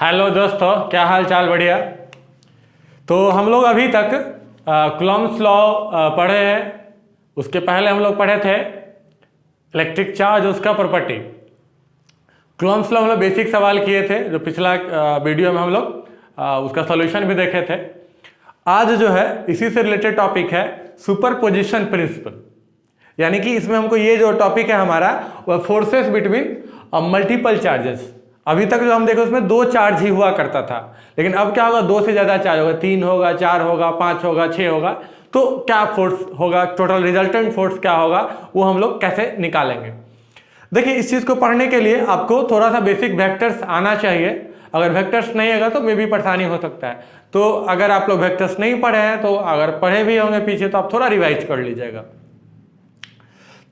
Hello दोस्तों, क्या हाल चाल? बढ़िया। तो हम लोग अभी तक कूलॉम्स लॉ पढ़े हैं। उसके पहले हम लोग पढ़े थे इलेक्ट्रिक चार्ज, उसका प्रॉपर्टी। कूलॉम्स लॉ हम लोग बेसिक सवाल किए थे, जो पिछला वीडियो में हम लोग उसका सॉल्यूशन भी देखे थे। आज जो है इसी से रिलेटेड टॉपिक है सुपरपोजिशन प्रिंसिपल। यानी कि इसमें हमको ये जो टॉपिक है हमारा, वह फोर्सेस बिटवीन मल्टीपल चार्जेस। अभी तक जो हम देखे उसमें 2 चार्ज ही हुआ करता था, लेकिन अब क्या होगा, 2 से ज़्यादा चार्ज होगा, 3 होगा, 4 होगा, 5 होगा, 6 होगा। तो क्या फोर्स होगा, टोटल रिजल्टेंट फोर्स क्या होगा, वो हम लोग कैसे निकालेंगे। देखिए, इस चीज़ को पढ़ने के लिए आपको थोड़ा सा बेसिक वेक्टर्स आना चाहिए। अगर वेक्टर्स नहीं आएगा तो मे भी परेशानी हो सकता है। तो अगर आप लोग वेक्टर्स नहीं पढ़े हैं, तो अगर पढ़े भी होंगे पीछे, तो आप थोड़ा रिवाइज कर लीजिएगा।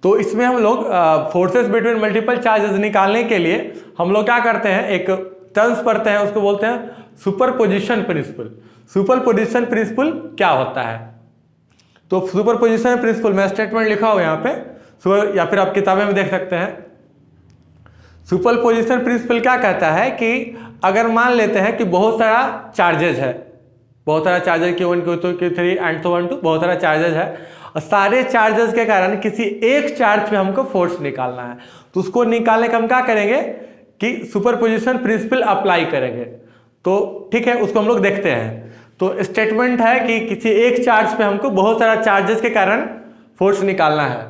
तो इसमें हम लोग फोर्सेस बिटवीन मल्टीपल चार्जेस निकालने के लिए हम लोग क्या करते हैं, एक टर्म्स पढ़ते हैं, उसको बोलते हैं सुपरपोजिशन प्रिंसिपल। सुपरपोजिशन प्रिंसिपल क्या होता है? तो सुपरपोजिशन प्रिंसिपल में स्टेटमेंट लिखा हो यहाँ पे, या फिर आप किताबें में देख सकते हैं। सुपरपोजिशन प्रिंसिपल क्या कहता है कि अगर मान लेते हैं कि बहुत सारा चार्जेज है, बहुत सारा charges Q1, Q2, Q3 and so on to बहुत सारा चार्जेज है, और सारे चार्जेस के कारण किसी एक चार्ज पे हमको फोर्स निकालना है। तो उसको निकालने का हम क्या करेंगे कि सुपरपोजिशन प्रिंसिपल अप्लाई करेंगे। तो ठीक है, उसको हम लोग देखते हैं। तो स्टेटमेंट है कि किसी एक चार्ज पे हमको बहुत सारा चार्जेस के कारण फोर्स निकालना है।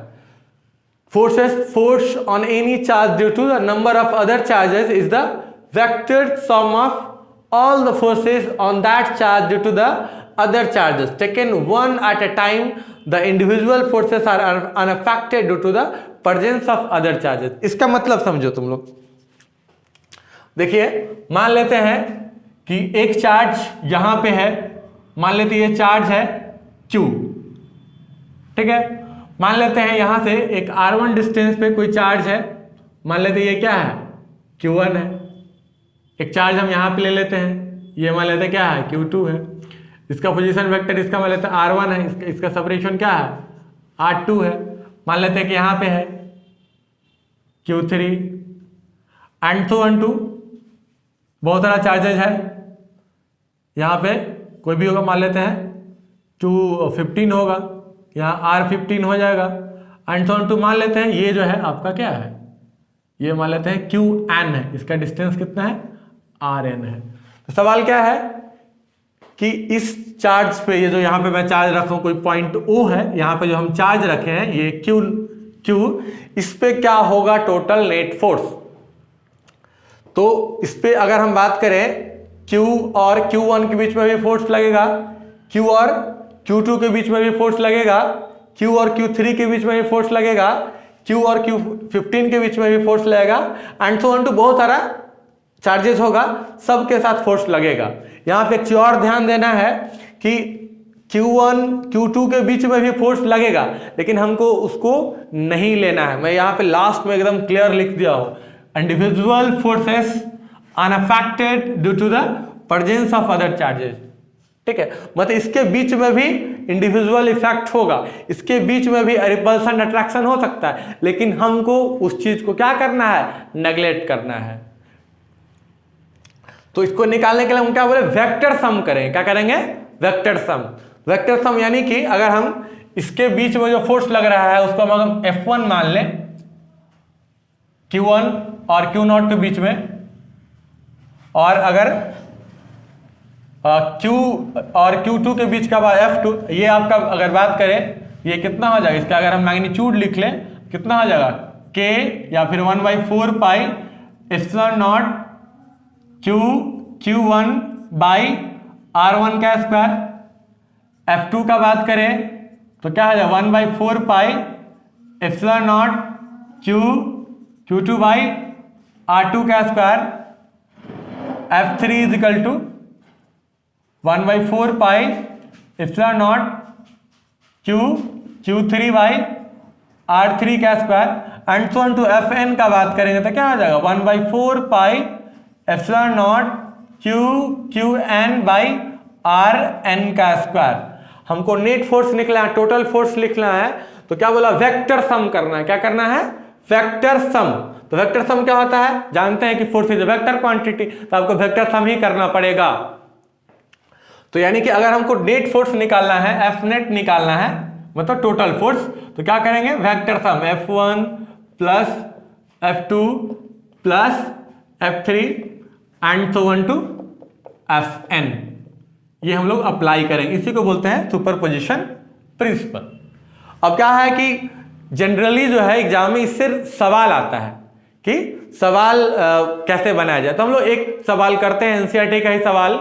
Force on any charge due to the number of other charges is the vectored sum of all the forces on that charge due to the other charges taken one at a time. The individual forces are unaffected due to the presence of other charges. इसका मतलब समझो तुम लोग। देखिए, मान लेते हैं कि एक चार्ज यहां पे है, मान लेते हैं ये चार्ज है Q, ठीक है। मान लेते हैं यहां से एक R1 डिस्टेंस पे कोई चार्ज है, मान लेते हैं ये क्या है, Q1 है। एक चार्ज हम यहां पे ले लेते हैं, ये मान लेते हैं क्या है, Q2 है। इसका पोजीशन वेक्टर इसका मान लेते हैं R1 है, इसका सेपरेशन क्या है, R2 है। मान लेते हैं कि यहां पे है Q3 and so on to बहुत सारा चार्जेज है। यहां पे कोई भी होगा, मान लेते हैं Q15 होगा, यहाँ R15 हो जाएगा एंड so on to मान लेते हैं ये जो है आपका क्या है, ये मान लेते हैं Qn है, इसका डिस्टेंस कितना है, Rn है। तो सवाल क्या है कि इस चार्ज पे, ये जो यहाँ पे मैं चार्ज रखा हूँ, कोई पॉइंट O है, यहाँ पे जो हम चार्ज रखे हैं ये Q, इस पे क्या होगा टोटल नेट फोर्स। तो इस पे अगर हम बात करें, Q और Q1 के बीच में भी फोर्स लगेगा, Q और Q2 के बीच में भी फोर्स लगेगा, Q और Q3 के बीच में भी फोर्स लगेगा, Q और Q15 के बीच में भी फोर्स लगेगा एंड so on to बहुत सारा चार्जेस होगा, सबके साथ फोर्स लगेगा। यहाँ पे एक चीज और ध्यान देना है कि Q1 Q2 के बीच में भी फोर्स लगेगा, लेकिन हमको उसको नहीं लेना है। मैं यहाँ पे लास्ट में एकदम क्लियर लिख दिया हूँ, individual forces unaffected due to the presence of other charges. ठीक है, मतलब इसके बीच में भी इंडिविजुअल इफेक्ट होगा, इसके बीच में भी रिपल्सन अट्रैक्शन हो सकता है, लेकिन हमको उस चीज को क्या करना है, नेग्लेक्ट करना है। तो इसको निकालने के लिए हम क्या बोले, वेक्टर सम करेंगे। क्या करेंगे, वेक्टर सम। वेक्टर सम यानी कि अगर हम इसके बीच में जो फोर्स लग रहा है उसको हम F1 मान लें, Q1 और Q0 के बीच में, और अगर Q और Q2 के बीच का F2, ये आपका अगर बात करें ये कितना हो जाएगा, इसका अगर हम मैग्नीट्यूड लिख लें कितना हो जाएगा, K या फिर 1/4 pi epsilon not Q1 by R1 का स्क्वायर। F2 का बात करें तो क्या हो जाएगा, 1/4 pi epsilon not Q2 by R2 का square. F3 is equal to 1/4 pi epsilon naught Q3 by R3 का square and so on to Fn का बात करेंगे तो क्या हो जाएगा, 1/4 pi epsilon not Qn by Rn का स्क्वायर। हमको नेट फोर्स निकला है, टोटल फोर्स लिखना है, तो क्या बोला, वेक्टर सम करना है। क्या करना है, वेक्टर सम। तो वेक्टर सम क्या होता है, जानते हैं कि फोर्स इज वेक्टर क्वांटिटी, तो आपको वेक्टर सम ही करना पड़ेगा। तो यानी कि अगर हमको नेट फोर्स निकालना है, एफ नेट निकालना है, मतलब टोटल फोर्स, तो क्या करेंगे, vector sum F1 plus F2 plus F3 and so on to Fn, ये हम लोग अप्लाई करेंगे। इसी को बोलते हैं सुपरपोजिशन प्रिंसिपल। अब क्या है कि जनरली जो है एग्जाम में इससे सवाल आता है कि सवाल कैसे बनाया जाए। तो हम लोग एक सवाल करते हैं एनसीईआरटी का ही सवाल,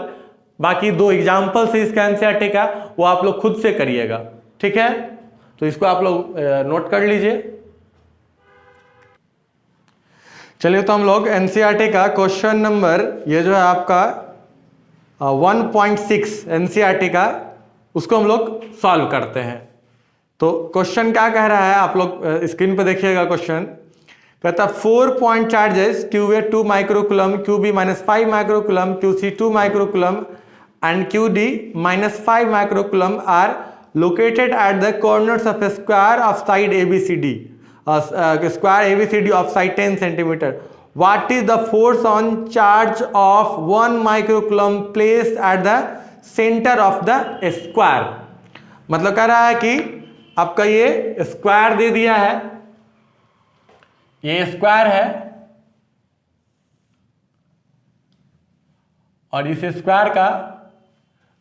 बाकी 2 एग्जाम्पल से इसका एनसीईआरटी का वो आप लोग खुद से करिएगा, ठीक है। तो इसको आप लोग नोट कर लीजिए। चलिए, तो हम लोग एनसीईआरटी का क्वेश्चन नंबर, ये जो है आपका 1.6 एनसीईआरटी का, उसको हम लोग सॉल्व करते हैं। तो क्वेश्चन क्या कह रहा है, आप लोग स्क्रीन पे देखिएगा। क्वेश्चन कहता है 4 point charges QA 2 microcoulomb, QB -5 microcoulomb, QC 2 microcoulomb and QD -5 microcoulomb are located at the corners of a square of side ABCD, square ABCD of side 10 centimeter. What is the force on charge of 1 microcoulomb placed at the center of the square? मतलब कह रहा है कि आपका ये square दे दिया है, ये स्क्वायर है और इस स्क्वायर का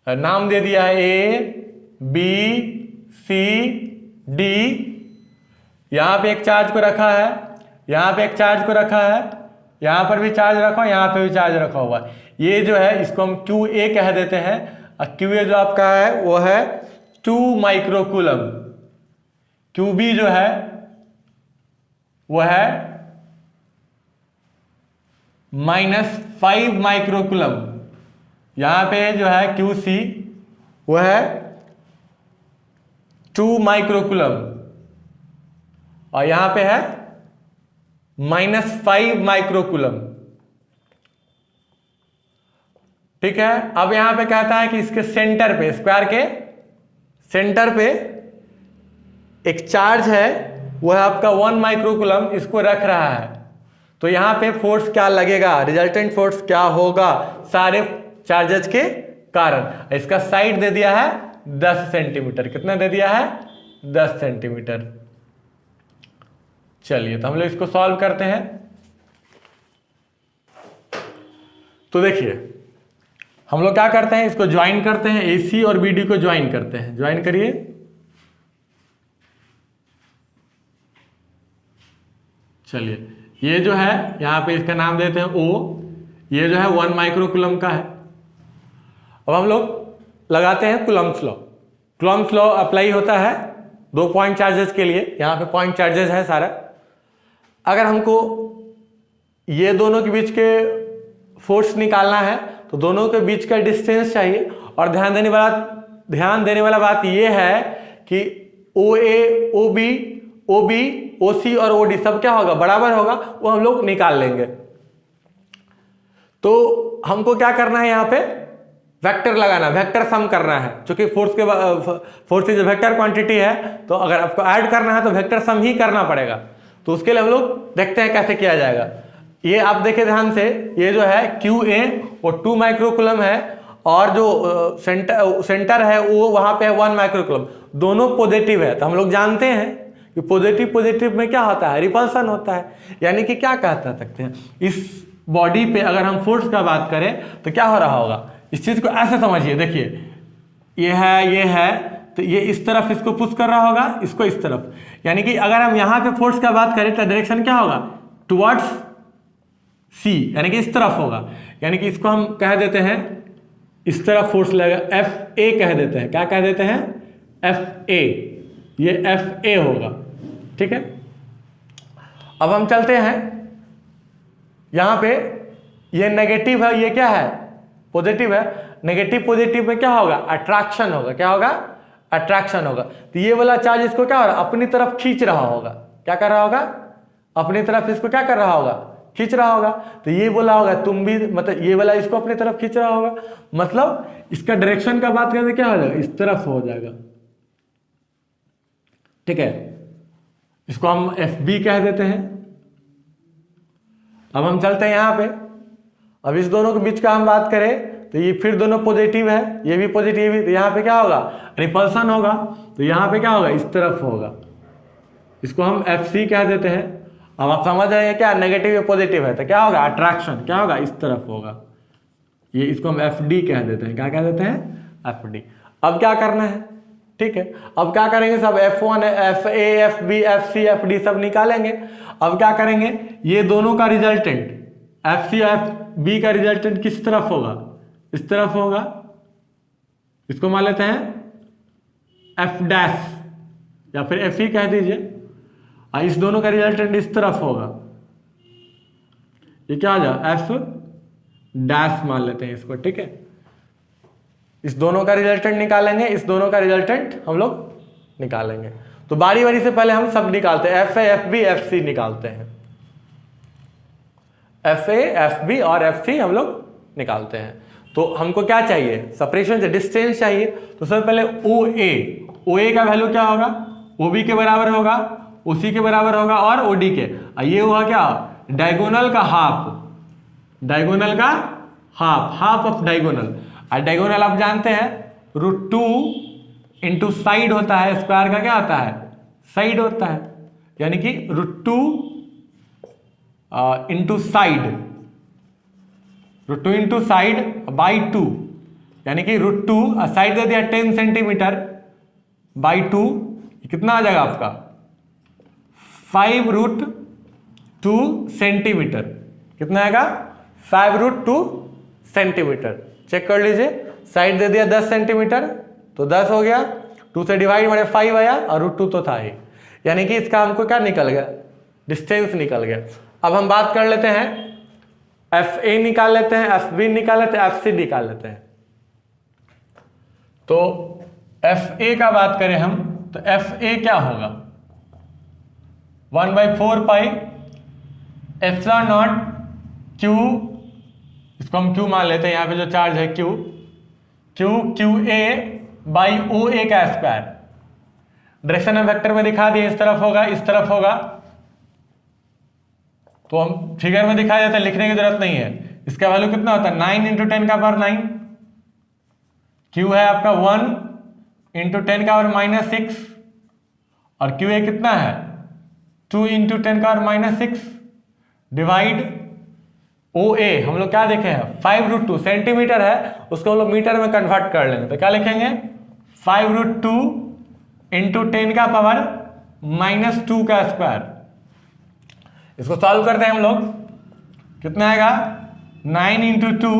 नाम दे दिया है A B C D। यहां पे एक चार्ज को रखा है, यहां पे एक चार्ज को रखा है, यहां पर भी चार्ज रखा है, यहां पे भी चार्ज रखा हुआ है। ये जो है इसको हम QA कह देते हैं और QA जो आपका है वो है 2 माइक्रोकुलम। QB जो है वो है -5 माइक्रोकुलम। यहां पे जो है QC वो है 2 माइक्रोकुलम और यहां पे है -5 माइक्रोकुलम, ठीक है। अब यहां पे कहता है कि इसके सेंटर पे, स्क्वायर के सेंटर पे एक चार्ज है, वो है आपका 1 माइक्रोकुलम, इसको रख रहा है। तो यहां पे फोर्स क्या लगेगा, रिजल्टेंट फोर्स क्या होगा सारे चार्जेस के कारण। इसका साइड दे दिया है 10 सेंटीमीटर। कितना दे दिया है, 10 सेंटीमीटर। चलिए, तो हम लोग इसको सॉल्व करते हैं। तो देखिए हम लोग क्या करते हैं, इसको ज्वाइन करते हैं, AC और BD को ज्वाइन करते हैं। ज्वाइन करिए। चलिए, ये जो है यहां पे इसका नाम देते हैं O, ये जो है 1 माइक्रोकुलम का है। अब हम लोग लगाते हैं कुलम्ब्स लॉ। कुलम्ब्स लॉ अप्लाई होता है 2 पॉइंट चार्जेस के लिए। यहाँ पे पॉइंट चार्जेस है सारा। अगर हमको ये दोनों के बीच के फोर्स निकालना है तो दोनों के बीच का डिस्टेंस चाहिए। और ध्यान देने वाला बात ये है कि OA, OB, OB, OC और OD सब क्या होगा, बराबर होगा, वो हम लोग निकाल लेंगे। तो हमको क्या करना है, यहाँ पे वेक्टर लगाना, वेक्टर सम करना है। क्योंकि फोर्स इज वेक्टर क्वांटिटी है, तो अगर आपको ऐड करना है तो वेक्टर सम ही करना पड़ेगा। तो उसके लिए हम लोग देखते हैं कैसे किया जाएगा। ये आप देखिए ध्यान से, ये जो है QA वो 2 माइक्रोकुलम है और जो सेंटर है वो वहां पे है 1 माइक्रोकुलम। दोनों पॉजिटिव है। तो हम लोग जानते हैं कि पॉजिटिव में क्या होता है, रिपल्सन होता है। यानी कि क्या कह सकते हैं, इस बॉडी पे अगर हम फोर्स का बात करें तो क्या हो रहा होगा, इस चीज को ऐसे समझिए। देखिए ये है तो ये इस तरफ इसको पुश कर रहा होगा, इसको इस तरफ। यानी कि अगर हम यहाँ पे फोर्स का बात करें तो डायरेक्शन क्या होगा, टुवर्ड्स C, यानी कि इस तरफ होगा। यानी कि इसको हम कह देते हैं, इस तरफ फोर्स लगेगा, FA कह देते हैं। क्या कह देते हैं, FA। ये FA होगा, ठीक है। अब हम चलते हैं यहां पे, ये नेगेटिव है, ये क्या है, पॉजिटिव है। नेगेटिव पॉजिटिव में क्या होगा, अट्रैक्शन होगा। क्या होगा, अट्रैक्शन होगा। तो ये वाला चार्ज इसको क्या हो रहा है, अपनी तरफ खींच रहा होगा। क्या कर रहा होगा, अपनी तरफ इसको क्या कर रहा होगा, खींच रहा होगा। तो ये बोला होगा तुम भी, मतलब ये वाला इसको अपनी तरफ खींच रहा होगा। मतलब इसका डायरेक्शन का बात करते क्या हो जाएगा, इस तरफ हो जाएगा, ठीक है। इसको हम FB कह देते हैं। अब हम चलते हैं यहाँ पे। अब इस दोनों के बीच का हम बात करें तो ये फिर दोनों पॉजिटिव है, ये भी पॉजिटिव है, तो यहाँ पे क्या होगा, रिपल्सन होगा। तो यहाँ पे क्या होगा, इस तरफ होगा, इसको हम FC कह देते हैं। अब आप समझ रहे हैं क्या, नेगेटिव या पॉजिटिव है तो क्या होगा, अट्रैक्शन क्या होगा, इस तरफ होगा। ये इसको हम FD कह देते हैं, क्या कह देते हैं, FD। अब क्या करना है, ठीक है, अब क्या करेंगे, सब F1 FA FB FC FD सब निकालेंगे। अब क्या करेंगे, ये दोनों का रिजल्टेंट FC FB का रिजल्टेंट किस तरफ होगा, इस तरफ होगा, इसको मान लेते हैं F डैश या फिर FE कह दीजिए। इस दोनों का रिजल्टेंट इस तरफ होगा, ये क्या आ जाए, F डैश मान लेते हैं इसको, ठीक है। इस दोनों का रिजल्टेंट निकालेंगे, इस दोनों का रिजल्टेंट हम लोग निकालेंगे। तो बारी बारी से पहले हम सब निकालते हैं, FA FB FC निकालते हैं, FA FB और FC हम लोग निकालते हैं। तो हमको क्या चाहिए, सेपरेशन से डिस्टेंस चाहिए। तो सबसे पहले OA का वैल्यू क्या होगा, OB के बराबर होगा, OC के बराबर होगा और OD के। ये हुआ क्या, डायगोनल का हाफ, डायगोनल का हाफ ऑफ डायगोनल। और डायगोनल आप जानते हैं √2 इंटू साइड होता है, स्क्वायर का क्या होता है, साइड होता है, यानी कि √2 into side, √2 into side by 2, यानी कि √2 साइड दे दिया 10 सेंटीमीटर बाई 2, कितना आ जाएगा आपका 5√2 सेंटीमीटर, कितना आएगा 5√2 सेंटीमीटर। चेक कर लीजिए, साइड दे दिया 10 सेंटीमीटर तो 10 हो गया, 2 से डिवाइड मारे 5 आया और √2 तो था ही, यानी कि इसका हमको क्या निकल गया, डिस्टेंस निकल गया। अब हम बात कर लेते हैं FA निकाल लेते हैं, FB निकाल लेते हैं, FC निकाल लेते हैं। तो FA का बात करें हम तो FA क्या होगा, 1/4 पाई एप्सिलॉन नॉट Q, इसको हम Q मान लेते हैं, यहाँ पे जो चार्ज है QA बाई OA का स्क्वायर। डायरेक्शन में वेक्टर में दिखा दिए, इस तरफ होगा, इस तरफ होगा, तो हम फिगर में दिखा देते हैं, लिखने की जरूरत नहीं है। इसका वैल्यू कितना होता है, 9 × 10 का पावर 9। Q है आपका 1 × 10 का पावर -6 और QA कितना है 2 × 10 का पावर -6 डिवाइड OA हम लोग क्या देखे हैं 5√2 सेंटीमीटर है, उसको हम लोग मीटर में कन्वर्ट कर लेंगे। तो क्या लिखेंगे 5√2 × 10 का पावर -2 का स्क्वायर। इसको सॉल्व करते हैं हम लोग, कितना आएगा 9 × 2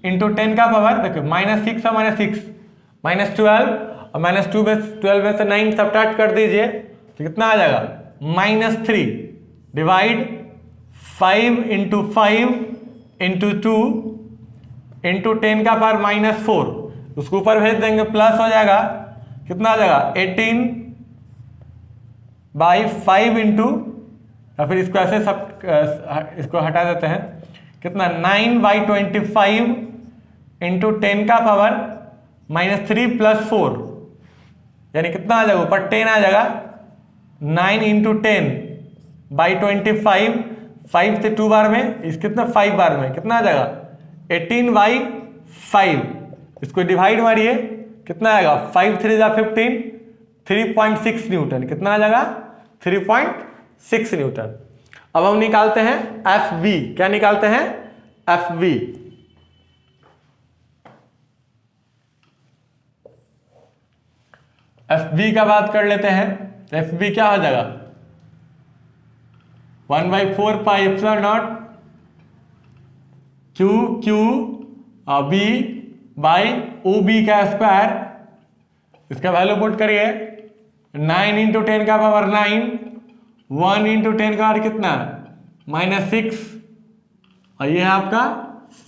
× 10 का पावर, देखिए -6 और -6 -12 और -12 में से 9 सबट्रैक्ट कर दीजिए तो कितना आ जाएगा -3 डिवाइड 5 × 5 × 2 × 10 का पावर -4, उसको ऊपर भेज देंगे प्लस हो जाएगा, कितना आ जाएगा 18/5 इंटू, या फिर इसको ऐसे सब इसको हटा देते हैं, कितना 9/25 × 10 का पावर -3 + 4, यानी कितना आ जाएगा ऊपर 10 आ जाएगा, 9 × 10/25, 5 से 2 बार में, इस कितना 5 बार में कितना आ जाएगा 18/5, इसको डिवाइड मारिए कितना आएगा 5 × 3 = 15, 3.6 न्यूटन, कितना आ जाएगा 3.6 न्यूटन। अब हम निकालते हैं FB, क्या निकालते हैं FB। FB का बात कर लेते हैं, FB क्या हो जाएगा 1/4 pi epsilon not QB by OB का स्क्वायर, इसका वैल्यू पुट करिए 9 × 10 का पावर 9, 1 × 10 का पावर कितना -6 और ये है आपका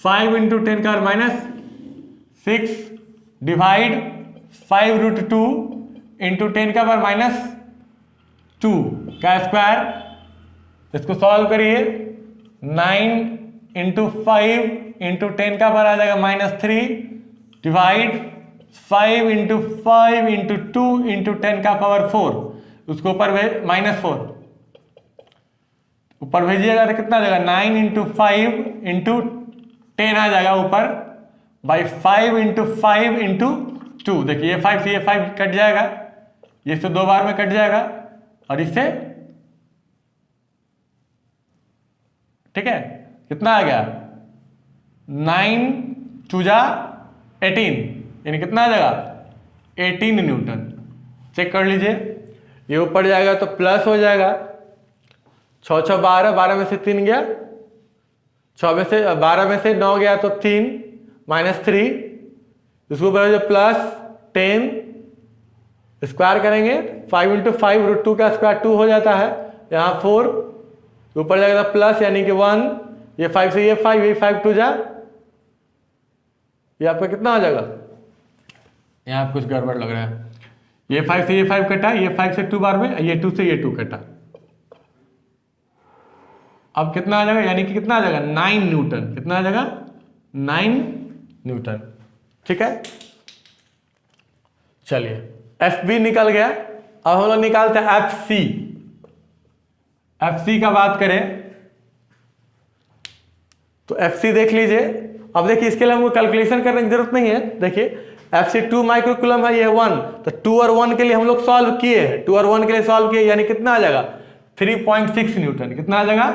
5 × 10 का पावर -6 डिवाइड 5√2 × 10 का पावर -2 का स्क्वायर। इसको सॉल्व करिए 9 × 5 × 10 का पावर आ जाएगा -3 डिवाइड 5 × 5 × 2 × 10 का पावर 4, उसको ऊपर -4, ऊपर भेजिएगा तो कितना आ जाएगा 9 इंटू 5 इंटू 10 आ जाएगा ऊपर, बाई 5 इंटू 5 इंटू 2। देखिए ये 5 से ये 5 कट जाएगा, ये तो 2 बार में कट जाएगा, और इससे ठीक है कितना आ गया 9 2 जा 18, यानी कितना आ जाएगा 18 न्यूटन। चेक कर लीजिए, ये ऊपर जाएगा तो प्लस हो जाएगा, 6 6 12, 12 में से 3 गया, 6 में से 12 में से 9 गया तो 3 -3, इसको ऊपर प्लस 10 स्क्वायर करेंगे, 5 इंटू 5 √2 का स्क्वायर 2 हो जाता है, यहाँ 4 ऊपर जाएगा प्लस यानी कि 1, ये 5 से ये 5, ये 5 2 जा, ये आपका कितना हो जाएगा, यहाँ कुछ गड़बड़ लग रहा है, ये 5 से ये 5 कटा, ये 5 से 2 बार में, ये 2 से ये 2 कटा, अब कितना आ जाएगा, यानी कि कितना आ जाएगा 9 न्यूटन, कितना आ जाएगा 9 न्यूटन। ठीक है, चलिए एफ बी निकल गया, अब हम लोग निकालते हैं एफ सी। एफ सी का बात करें तो एफ सी देख लीजिए, अब देखिए इसके लिए हमको कैलकुलेशन करने की जरूरत नहीं है। देखिए एफ सी 2 माइक्रोकूलम है, ये 1, तो 2 और 1 के लिए हम लोग सॉल्व किए हैं, 2 और 1 के लिए सॉल्व किए, यानी कितना आ जाएगा 3.6 न्यूटन, कितना आ जाएगा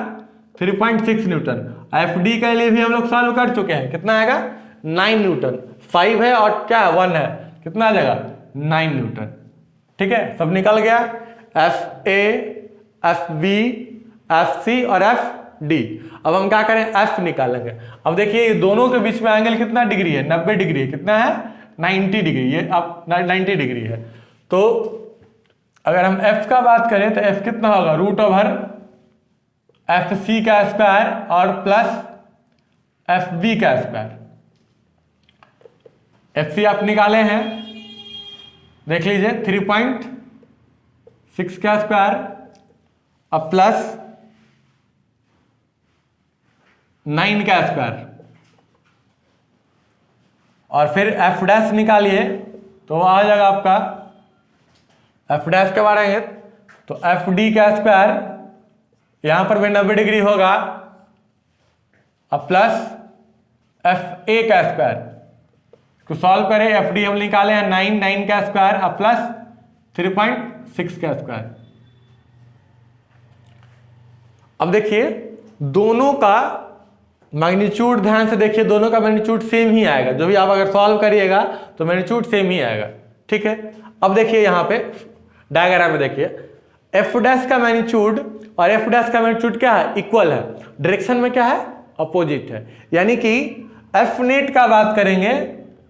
3.6 न्यूटन। एफ डी के लिए भी हम लोग सॉल्व कर चुके हैं, कितना आएगा 9 न्यूटन, 5 है और क्या है 1 है, कितना आ जाएगा 9 न्यूटन। ठीक है, सब निकल गया, F A, F B, F C और एफ डी। अब हम क्या करें, एफ निकालेंगे। अब देखिए ये दोनों के बीच में एंगल कितना डिग्री है, 90 डिग्री है, कितना है 90 डिग्री, ये अब 90 डिग्री है। तो अगर हम एफ का बात करें तो एफ कितना होगा √ओवर एफ सी का स्क्वायर और प्लस एफ बी का स्क्वायर। एफ सी आप निकाले हैं, देख लीजिए 3.6 का स्क्वायर अब प्लस 9 का स्क्वायर, और फिर एफ डैश निकालिए तो आ जाएगा आपका, एफ डैश के बारे में तो एफ डी का स्क्वायर, यहां पर भी 90 डिग्री होगा, अब प्लस एफ ए का स्क्वायर, इसको सॉल्व करें, एफ डी हम निकाले हैं 9 का स्क्वायर अब प्लस 3.6 का स्क्वायर। अब देखिए दोनों का मैग्नीट्यूड ध्यान से देखिए, दोनों का मैग्नीट्यूड सेम ही आएगा, जो भी आप अगर सॉल्व करिएगा तो मैग्नीट्यूड सेम ही आएगा। ठीक है, अब देखिए यहां पे डायग्राम में देखिए एफ डैश का मैग्नीट्यूड और एफ डैश का मैग्नीट्यूड क्या है, इक्वल है, डायरेक्शन में क्या है अपोजिट है, यानी कि एफ नेट का बात करेंगे,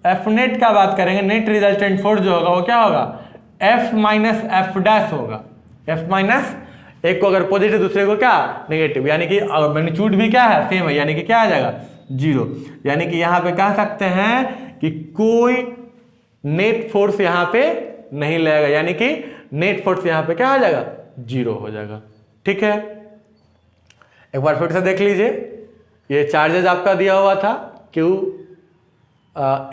एफ नेट का बात करेंगे, नेट रिजल्टेंट फोर्स जो होगा वो क्या होगा एफ माइनस एफ डैश होगा, एफ माइनस, एक को अगर पॉजिटिव दूसरे को क्या नेगेटिव, यानी कि मैग्नीट्यूड भी क्या है सेम है, यानी कि क्या आ जाएगा 0, यानी कि यहां पे कह सकते हैं कि कोई नेट फोर्स यहां पे नहीं लगेगा, यानी कि नेट फोर्स यहां पे क्या आ जाएगा 0 हो जाएगा। ठीक है, एक बार फिर से देख लीजिए, ये चार्जेस आपका दिया हुआ था Q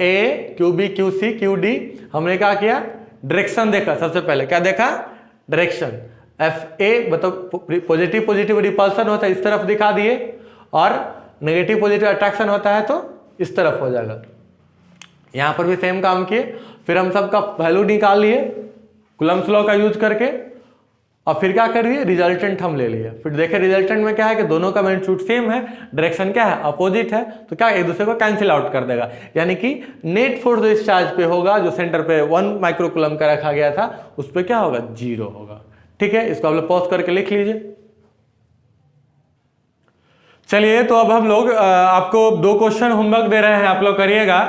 A, Q B, Q C, Q D, हमने क्या किया डायरेक्शन देखा, सबसे पहले क्या देखा डायरेक्शन, एफ ए मतलब पॉजिटिव पॉजिटिव रिपल्सन होता है इस तरफ दिखा दिए, और नेगेटिव पॉजिटिव अट्रैक्शन होता है तो इस तरफ हो जाएगा। यहां पर भी सेम काम किए, फिर हम सबका वैल्यू निकाल लिए कूलम्ब्स लॉ का यूज करके, और फिर क्या करिए रिजल्टेंट हम ले लिए, फिर देखे रिजल्टेंट में क्या है कि दोनों का मैग्नीट्यूड सेम है, डायरेक्शन क्या है अपोजिट है, तो क्या एक दूसरे को कैंसिल आउट कर देगा, यानी कि नेट फोर्स जो इस चार्ज पे होगा, जो सेंटर पे 1 माइक्रोकूलम का रखा गया था, उस पर क्या होगा 0 होगा। ठीक है, इसको आप लोग पॉज करके लिख लीजिए। चलिए, तो अब हम लोग आपको 2 क्वेश्चन होमवर्क दे रहे हैं, आप लोग करिएगा।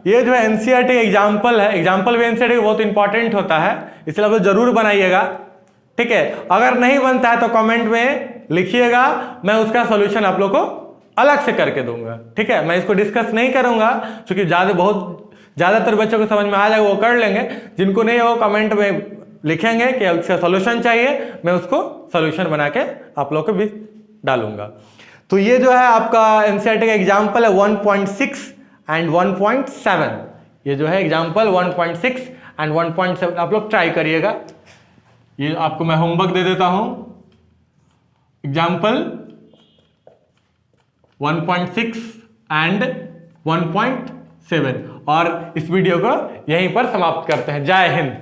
ये जो है एनसीईआरटी एग्जाम्पल है, एग्जाम्पल भी एनसीईआरटी बहुत इंपॉर्टेंट होता है, इसलिए आप लोग जरूर बनाइएगा। ठीक है, अगर नहीं बनता है तो कमेंट में लिखिएगा, मैं उसका सॉल्यूशन आप लोग को अलग से करके दूंगा। ठीक है, मैं इसको डिस्कस नहीं करूंगा क्योंकि ज्यादातर बच्चों को समझ में आ जाएगा, वो कर लेंगे, जिनको नहीं है वो कमेंट में लिखेंगे कि उसका सॉल्यूशन चाहिए, मैं उसको सॉल्यूशन बना के आप लोग को भी डालूंगा। तो ये जो है आपका एनसीईआरटी का एग्जाम्पल है 1.6 एंड 1.7, ये जो है एग्जाम्पल 1.6 एंड 1.7 आप लोग ट्राई करिएगा। ये आपको मैं होमवर्क दे देता हूं, एग्जाम्पल 1.6 एंड 1.7। और इस वीडियो को यहीं पर समाप्त करते हैं। जय हिंद।